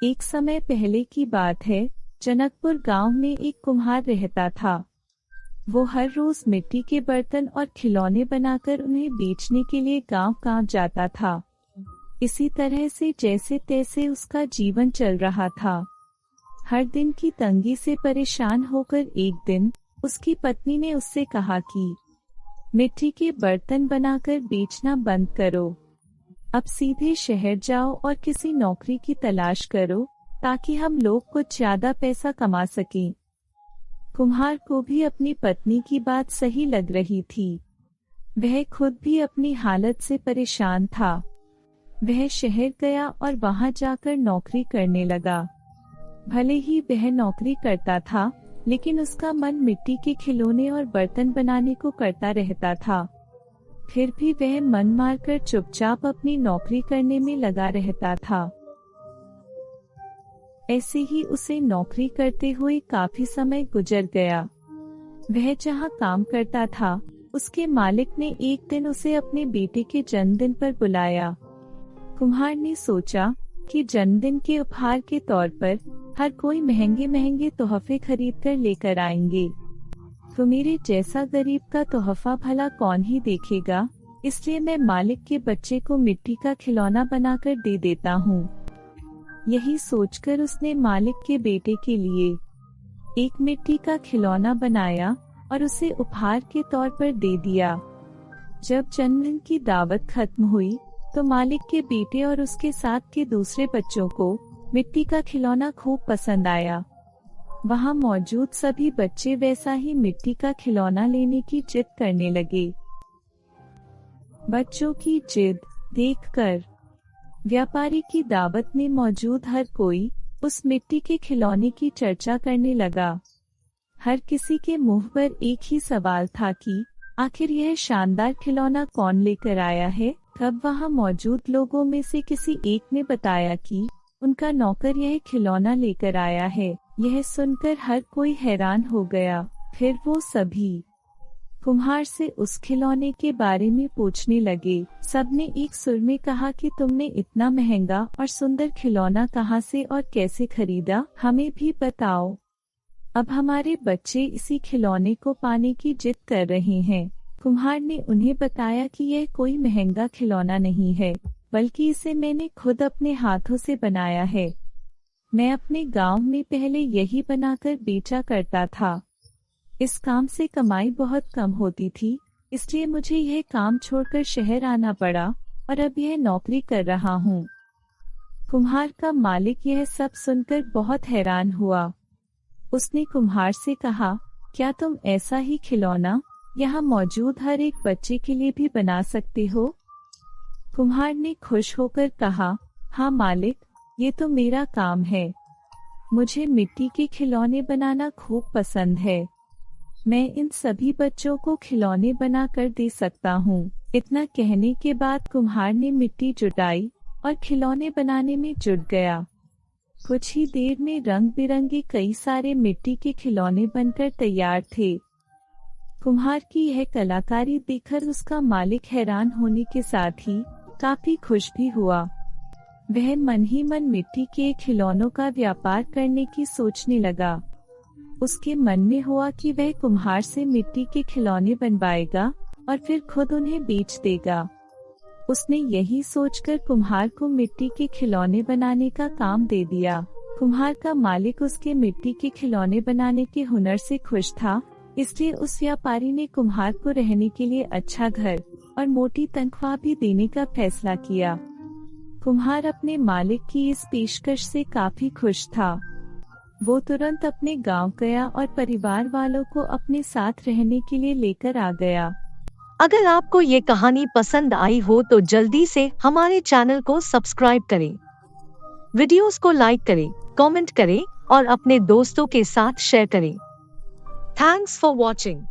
एक समय पहले की बात है। जनकपुर गांव में एक कुम्हार रहता था। वो हर रोज मिट्टी के बर्तन और खिलौने बनाकर उन्हें बेचने के लिए गांव-गांव जाता था। इसी तरह से जैसे तैसे उसका जीवन चल रहा था। हर दिन की तंगी से परेशान होकर एक दिन उसकी पत्नी ने उससे कहा कि मिट्टी के बर्तन बनाकर बेचना बंद करो। अब सीधे शहर जाओ और किसी नौकरी की तलाश करो ताकि हम लोग कुछ ज्यादा पैसा कमा सकें। कुम्हार को भी अपनी पत्नी की बात सही लग रही थी। वह खुद भी अपनी हालत से परेशान था। वह शहर गया और वहां जाकर नौकरी करने लगा। भले ही वह नौकरी करता था, लेकिन उसका मन मिट्टी के खिलौने और बर्तन बनाने को करता रहता था। फिर भी वह मन मारकर चुपचाप अपनी नौकरी करने में लगा रहता था। ऐसे ही उसे नौकरी करते हुए काफी समय गुजर गया। वह जहाँ काम करता था, उसके मालिक ने एक दिन उसे अपने बेटे के जन्मदिन पर बुलाया। कुम्हार ने सोचा कि जन्मदिन के उपहार के तौर पर हर कोई महंगे महंगे तोहफे खरीद कर लेकर आएंगे, तो मेरे जैसा गरीब का तोहफा भला कौन ही देखेगा, इसलिए मैं मालिक के बच्चे को मिट्टी का खिलौना बनाकर दे देता हूँ। यही सोचकर उसने मालिक के बेटे के लिए एक मिट्टी का खिलौना बनाया और उसे उपहार के तौर पर दे दिया। जब जन्मदिन की दावत खत्म हुई तो मालिक के बेटे और उसके साथ के दूसरे बच्चों को मिट्टी का खिलौना खूब पसंद आया। वहाँ मौजूद सभी बच्चे वैसा ही मिट्टी का खिलौना लेने की जिद करने लगे। बच्चों की जिद देखकर व्यापारी की दावत में मौजूद हर कोई उस मिट्टी के खिलौने की चर्चा करने लगा। हर किसी के मुंह पर एक ही सवाल था कि आखिर यह शानदार खिलौना कौन लेकर आया है। तब वहाँ मौजूद लोगों में से किसी एक ने बताया कि उनका नौकर यह खिलौना लेकर आया है। यह सुनकर हर कोई हैरान हो गया। फिर वो सभी कुम्हार से उस खिलौने के बारे में पूछने लगे। सबने एक सुर में कहा कि तुमने इतना महंगा और सुंदर खिलौना कहाँ से और कैसे खरीदा, हमें भी बताओ। अब हमारे बच्चे इसी खिलौने को पाने की जिद कर रहे हैं। कुम्हार ने उन्हें बताया कि यह कोई महंगा खिलौना नहीं है, बल्कि इसे मैंने खुद अपने हाथों से बनाया है। मैं अपने गांव में पहले यही बनाकर बेचा करता था। इस काम से कमाई बहुत कम होती थी, इसलिए मुझे यह काम छोड़कर शहर आना पड़ा और अब यह नौकरी कर रहा हूँ। कुम्हार का मालिक यह सब सुनकर बहुत हैरान हुआ। उसने कुम्हार से कहा, क्या तुम ऐसा ही खिलौना यहाँ मौजूद हर एक बच्चे के लिए भी बना सकते हो? कुम्हार ने खुश होकर कहा, हाँ मालिक, ये तो मेरा काम है। मुझे मिट्टी के खिलौने बनाना खूब पसंद है। मैं इन सभी बच्चों को खिलौने बनाकर दे सकता हूँ। इतना कहने के बाद कुम्हार ने मिट्टी जुटाई और खिलौने बनाने में जुट गया। कुछ ही देर में रंग बिरंगे कई सारे मिट्टी के खिलौने बनकर तैयार थे। कुम्हार की यह कलाकारी देखकर उसका मालिक हैरान होने के साथ ही काफी खुश भी हुआ। वह मन ही मन मिट्टी के खिलौनों का व्यापार करने की सोचने लगा। उसके मन में हुआ कि वह कुम्हार से मिट्टी के खिलौने बनवाएगा और फिर खुद उन्हें बेच देगा। उसने यही सोचकर कुम्हार को मिट्टी के खिलौने बनाने का काम दे दिया। कुम्हार का मालिक उसके मिट्टी के खिलौने बनाने के हुनर से खुश था, इसलिए उस व्यापारी ने कुम्हार को रहने के लिए अच्छा घर और मोटी तनख्वाह भी देने का फैसला किया। कुम्हार अपने मालिक की इस पेशकश से काफी खुश था। वो तुरंत अपने गांव गया और परिवार वालों को अपने साथ रहने के लिए लेकर आ गया। अगर आपको ये कहानी पसंद आई हो तो जल्दी से हमारे चैनल को सब्सक्राइब करें, वीडियोस को लाइक करें, कमेंट करें और अपने दोस्तों के साथ शेयर करें। Thanks for watching.